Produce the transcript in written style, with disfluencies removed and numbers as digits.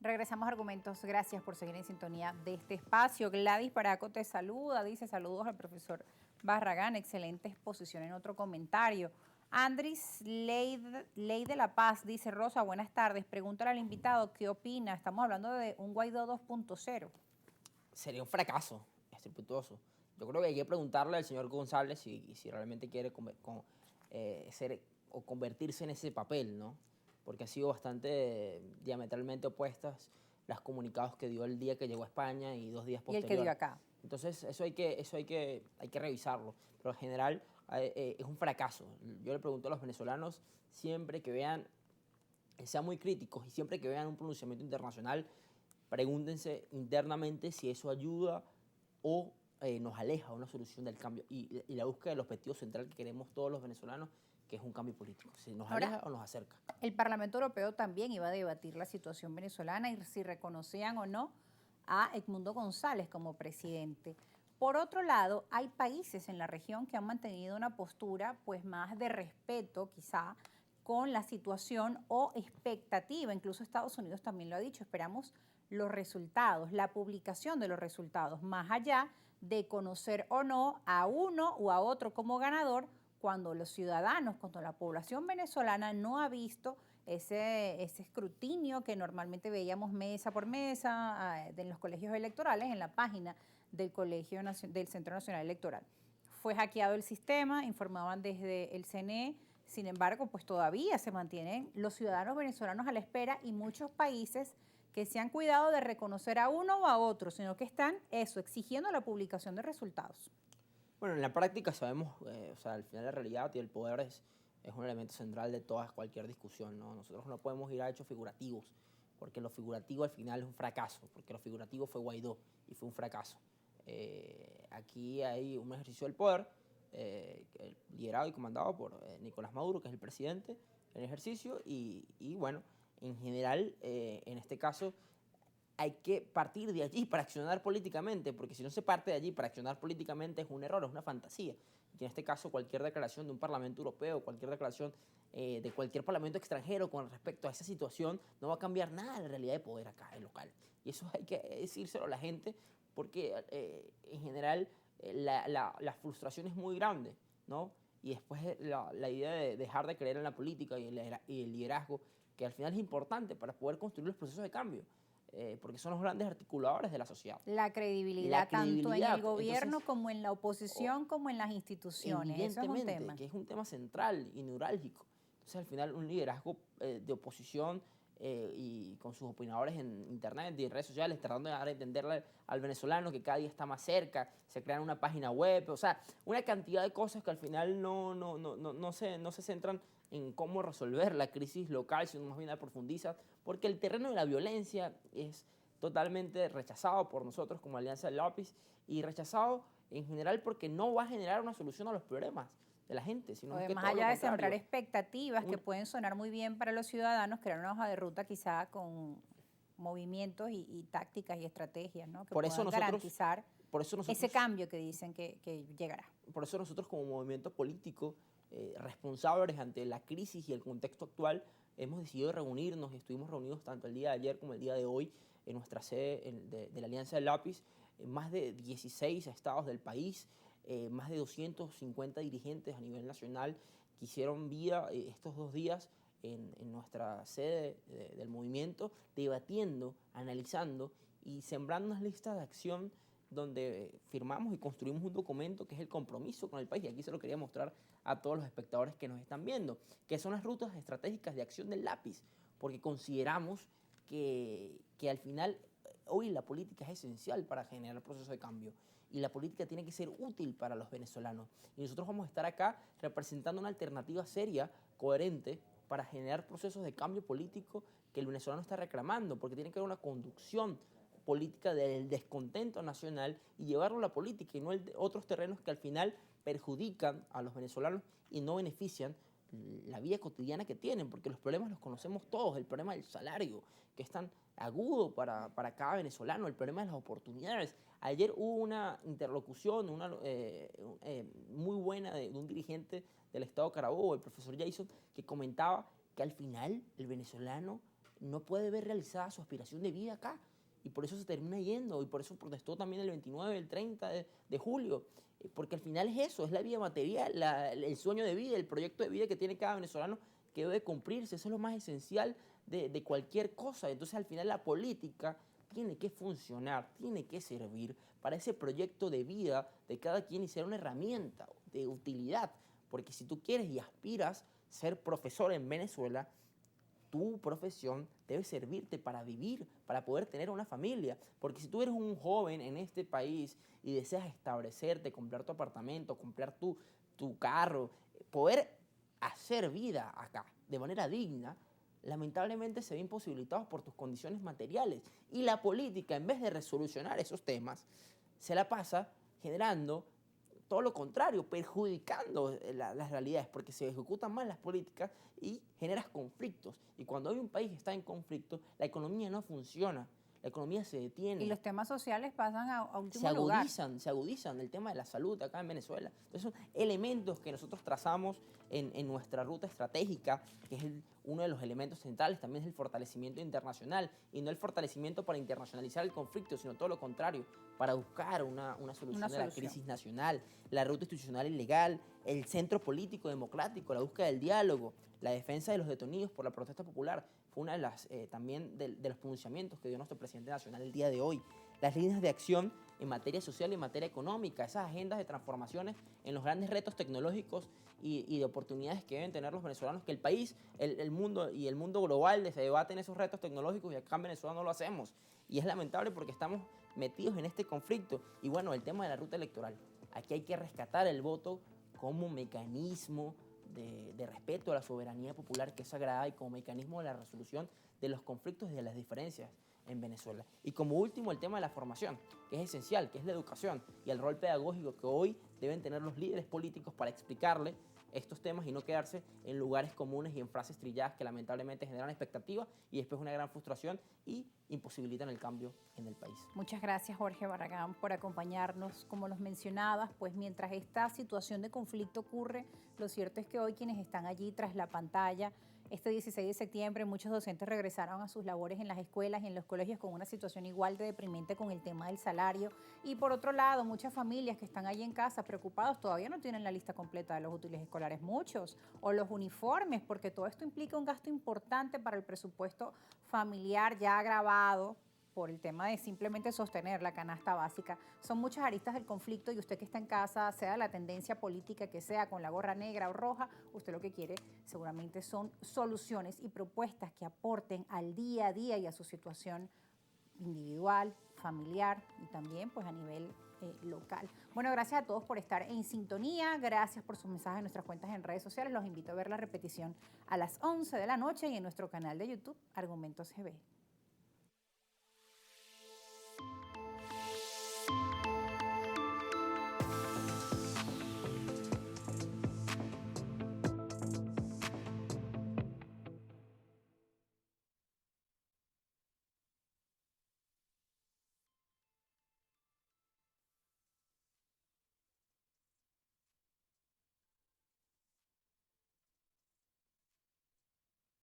Regresamos a Argumentos. Gracias por seguir en sintonía de este espacio. Gladys Paraco te saluda, dice saludos al profesor Barragán, excelente exposición en otro comentario. Andris Ley de la Paz dice, Rosa, buenas tardes, pregúntale al invitado qué opina, estamos hablando de un Guaidó 2.0. Sería un fracaso estrepitoso. Yo creo que hay que preguntarle al señor González si realmente quiere ser o convertirse en ese papel, ¿no? Porque ha sido bastante diametralmente opuestas las comunicados que dio el día que llegó a España y 2 días Y el que dio posterior. acá. Entonces, hay que revisarlo. Pero en general es un fracaso. Yo le pregunto a los venezolanos siempre que vean, sean muy críticos y siempre que vean un pronunciamiento internacional, pregúntense internamente si eso ayuda o nos aleja de una solución del cambio y la búsqueda del objetivo central que queremos todos los venezolanos, que es un cambio político. Si nos aleja o nos acerca. El Parlamento Europeo también iba a debatir la situación venezolana y si reconocían o no a Edmundo González como presidente. Por otro lado, hay países en la región que han mantenido una postura pues más de respeto quizá con la situación o expectativa. Incluso Estados Unidos también lo ha dicho, esperamos los resultados, la publicación de los resultados, más allá de conocer o no a uno o a otro como ganador, cuando los ciudadanos, cuando la población venezolana no ha visto ese escrutinio que normalmente veíamos mesa por mesa en los colegios electorales, en la página del del Centro Nacional Electoral. Fue hackeado el sistema, informaban desde el CNE, sin embargo, pues todavía se mantienen los ciudadanos venezolanos a la espera y muchos países que se han cuidado de reconocer a uno o a otro, sino que están exigiendo la publicación de resultados. Bueno, en la práctica sabemos, o sea, al final la realidad y el poder es un elemento central de cualquier discusión, ¿no? Nosotros no podemos ir a hechos figurativos, porque lo figurativo al final es un fracaso, porque lo figurativo fue Guaidó y fue un fracaso. Aquí hay un ejercicio del poder liderado y comandado por Nicolás Maduro, que es el presidente en ejercicio, y bueno, en general, en este caso, hay que partir de allí para accionar políticamente, porque si no se parte de allí para accionar políticamente es un error, es una fantasía. Y en este caso cualquier declaración de un Parlamento Europeo, cualquier declaración de cualquier Parlamento extranjero con respecto a esa situación no va a cambiar nada de la realidad de poder acá, en local. Y eso hay que decírselo a la gente porque en general la frustración es muy grande, ¿no? Y después la idea de dejar de creer en la política y el liderazgo, que al final es importante para poder construir los procesos de cambio. Porque son los grandes articuladores de la sociedad. La credibilidad, La tanto en el credibilidad, gobierno entonces, como en la oposición, como en las instituciones. Eso es un evidentemente, tema. que es un tema central y neurálgico. Entonces, al final, un liderazgo de oposición y con sus opinadores en internet y en redes sociales, tratando de dar a entenderle al venezolano que cada día está más cerca, se crean una página web, o sea, una cantidad de cosas que al final no se centran en cómo resolver la crisis local, sino más bien la profundizan, porque el terreno de la violencia es totalmente rechazado por nosotros como Alianza del Lápiz y rechazado en general porque no va a generar una solución a los problemas de la gente, sino que Más todo lo allá de sembrar contrario. expectativas que pueden sonar muy bien para los ciudadanos, crear una hoja de ruta quizá con movimientos y tácticas y estrategias, ¿no? Que Por eso puedan nosotros, garantizar por eso ese nosotros cambio que dicen que llegará. Por eso nosotros como movimiento político responsables ante la crisis y el contexto actual hemos decidido reunirnos y estuvimos reunidos tanto el día de ayer como el día de hoy en nuestra sede de la Alianza del Lápiz, en más de 16 estados del país, más de 250 dirigentes a nivel nacional que hicieron vida estos 2 días en nuestra sede del movimiento, debatiendo, analizando y sembrando unas listas de acción donde firmamos y construimos un documento que es el compromiso con el país, y aquí se lo quería mostrar a todos los espectadores que nos están viendo, que son las rutas estratégicas de acción del lápiz, porque consideramos que al final hoy la política es esencial para generar el proceso de cambio y la política tiene que ser útil para los venezolanos. Y nosotros vamos a estar acá representando una alternativa seria, coherente, para generar procesos de cambio político que el venezolano está reclamando, porque tiene que haber una conducción política del descontento nacional y llevarlo a la política y no a otros terrenos que al final perjudican a los venezolanos y no benefician la vida cotidiana que tienen, porque los problemas los conocemos todos, el problema del salario, que es tan agudo para cada venezolano, el problema de las oportunidades. Ayer hubo una interlocución muy buena de un dirigente del Estado Carabobo, el profesor Jason, que comentaba que al final el venezolano no puede ver realizada su aspiración de vida acá. Y por eso se termina yendo, y por eso protestó también el 29, el 30 de julio, porque al final es eso, es la vida material, el sueño de vida, el proyecto de vida que tiene cada venezolano que debe cumplirse, eso es lo más esencial de cualquier cosa. Entonces al final la política tiene que funcionar, tiene que servir para ese proyecto de vida de cada quien y ser una herramienta de utilidad, porque si tú quieres y aspiras ser profesor en Venezuela, tu profesión debe servirte para vivir, para poder tener una familia. Porque si tú eres un joven en este país y deseas establecerte, comprar tu apartamento, comprar tu carro, poder hacer vida acá de manera digna, lamentablemente se ve imposibilitado por tus condiciones materiales. Y la política, en vez de resolucionar esos temas, se la pasa generando todo lo contrario, perjudicando las realidades, porque se ejecutan mal las políticas y generas conflictos. Y cuando hay un país que está en conflicto, la economía no funciona, la economía se detiene. Y los temas sociales pasan a último lugar. Se agudizan el tema de la salud acá en Venezuela. Entonces son elementos que nosotros trazamos en nuestra ruta estratégica, que es uno de los elementos centrales, también es el fortalecimiento internacional, y no el fortalecimiento para internacionalizar el conflicto, sino todo lo contrario, para buscar una solución de la crisis nacional, la ruta institucional y legal, el centro político democrático, la búsqueda del diálogo, la defensa de los detenidos por la protesta popular. Fue una de las, también de los pronunciamientos que dio nuestro presidente nacional el día de hoy. Las líneas de acción en materia social y en materia económica, esas agendas de transformaciones en los grandes retos tecnológicos y de oportunidades que deben tener los venezolanos, que el país, el mundo y el mundo global se debaten esos retos tecnológicos y acá en Venezuela no lo hacemos. Y es lamentable porque estamos metidos en este conflicto. Y bueno, el tema de la ruta electoral. Aquí hay que rescatar el voto como mecanismo de respeto a la soberanía popular que es sagrada y como mecanismo de la resolución de los conflictos y de las diferencias en Venezuela. Y como último, el tema de la formación, que es esencial, que es la educación y el rol pedagógico que hoy deben tener los líderes políticos para explicarle estos temas y no quedarse en lugares comunes y en frases trilladas que lamentablemente generan expectativas y después una gran frustración y imposibilitan el cambio en el país. Muchas gracias, Jorge Barragán, por acompañarnos. Como los mencionabas, pues mientras esta situación de conflicto ocurre, lo cierto es que hoy quienes están allí tras la pantalla, este 16 de septiembre, muchos docentes regresaron a sus labores en las escuelas y en los colegios con una situación igual de deprimente con el tema del salario. Y por otro lado, muchas familias que están allí en casa preocupados todavía no tienen la lista completa de los útiles escolares, muchos, o los uniformes, porque todo esto implica un gasto importante para el presupuesto familiar ya agravado por el tema de simplemente sostener la canasta básica. Son muchas aristas del conflicto y usted que está en casa, sea la tendencia política que sea, con la gorra negra o roja, usted lo que quiere seguramente son soluciones y propuestas que aporten al día a día y a su situación individual, familiar y también pues a nivel local. Bueno, gracias a todos por estar en sintonía, gracias por sus mensajes en nuestras cuentas en redes sociales, los invito a ver la repetición a las 11 de la noche y en nuestro canal de YouTube Argumentos GB.